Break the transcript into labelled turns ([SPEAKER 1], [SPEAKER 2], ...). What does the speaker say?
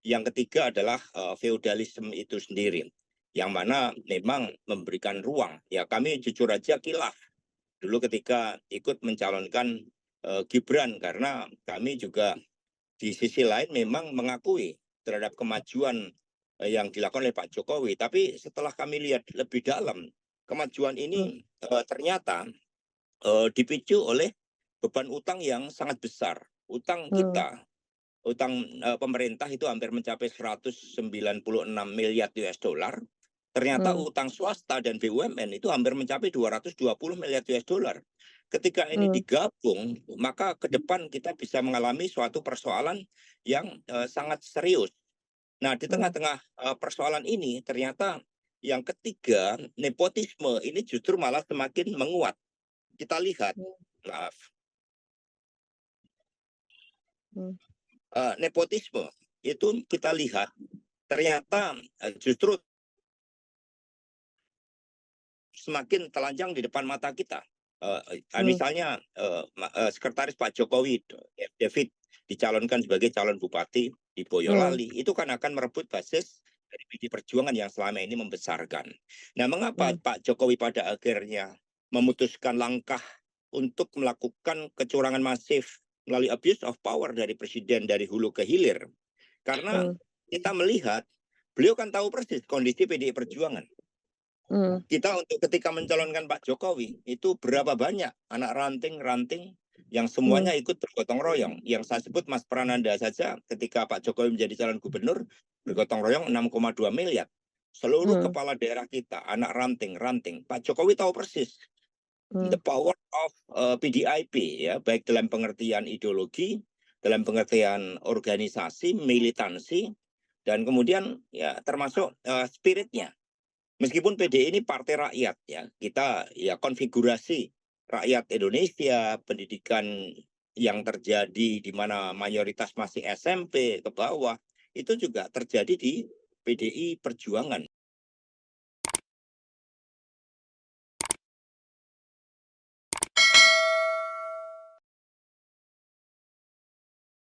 [SPEAKER 1] Yang ketiga adalah feodalisme itu sendiri, yang mana memang memberikan ruang. Ya kami jujur aja kilaf dulu ketika ikut mencalonkan Gibran, karena kami juga di sisi lain memang mengakui terhadap kemajuan yang dilakukan oleh Pak Jokowi. Tapi setelah kami lihat lebih dalam, kemajuan
[SPEAKER 2] Hmm.
[SPEAKER 1] ini ternyata dipicu oleh beban utang yang sangat besar. Utang
[SPEAKER 2] Hmm.
[SPEAKER 1] kita, utang pemerintah itu hampir mencapai 196 miliar US dollar. Ternyata
[SPEAKER 2] Hmm.
[SPEAKER 1] utang swasta dan BUMN itu hampir mencapai 220 miliar US dollar. Ketika ini
[SPEAKER 2] Hmm.
[SPEAKER 1] digabung, maka ke depan kita bisa mengalami suatu persoalan yang sangat serius. Nah, di
[SPEAKER 2] Hmm.
[SPEAKER 1] tengah-tengah persoalan ini, ternyata yang ketiga, nepotisme ini justru malah semakin menguat. Kita lihat, maaf,
[SPEAKER 2] Hmm.
[SPEAKER 1] nepotisme itu kita lihat ternyata justru semakin telanjang di depan mata kita.
[SPEAKER 2] Hmm.
[SPEAKER 1] Misalnya sekretaris Pak Jokowi, David, dicalonkan sebagai calon bupati di
[SPEAKER 2] Hmm.
[SPEAKER 1] Boyolali, itu kan akan merebut basis dari PD Perjuangan yang selama ini membesarkan. Nah, mengapa
[SPEAKER 2] Hmm.
[SPEAKER 1] Pak Jokowi pada akhirnya memutuskan langkah untuk melakukan kecurangan masif melalui abuse of power dari presiden dari hulu ke hilir? Karena
[SPEAKER 2] Hmm.
[SPEAKER 1] kita melihat beliau kan tahu persis kondisi PDI Perjuangan.
[SPEAKER 2] Hmm.
[SPEAKER 1] Kita untuk ketika mencalonkan Pak Jokowi, itu berapa banyak anak ranting-ranting yang
[SPEAKER 2] Hmm.
[SPEAKER 1] semuanya ikut bergotong royong. Yang saya sebut Mas Prananda saja ketika Pak Jokowi menjadi calon gubernur, bergotong royong 6,2 miliar. Seluruh
[SPEAKER 2] Hmm.
[SPEAKER 1] kepala daerah kita, anak ranting-ranting. Pak Jokowi tahu persis
[SPEAKER 2] Hmm.
[SPEAKER 1] the power of PDIP, ya, baik dalam pengertian ideologi, dalam pengertian organisasi, militansi, dan kemudian ya termasuk spiritnya. Meskipun PDI ini partai rakyat, ya, kita ya konfigurasi rakyat Indonesia, pendidikan yang terjadi di mana mayoritas masih SMP ke bawah, itu juga terjadi di PDI Perjuangan.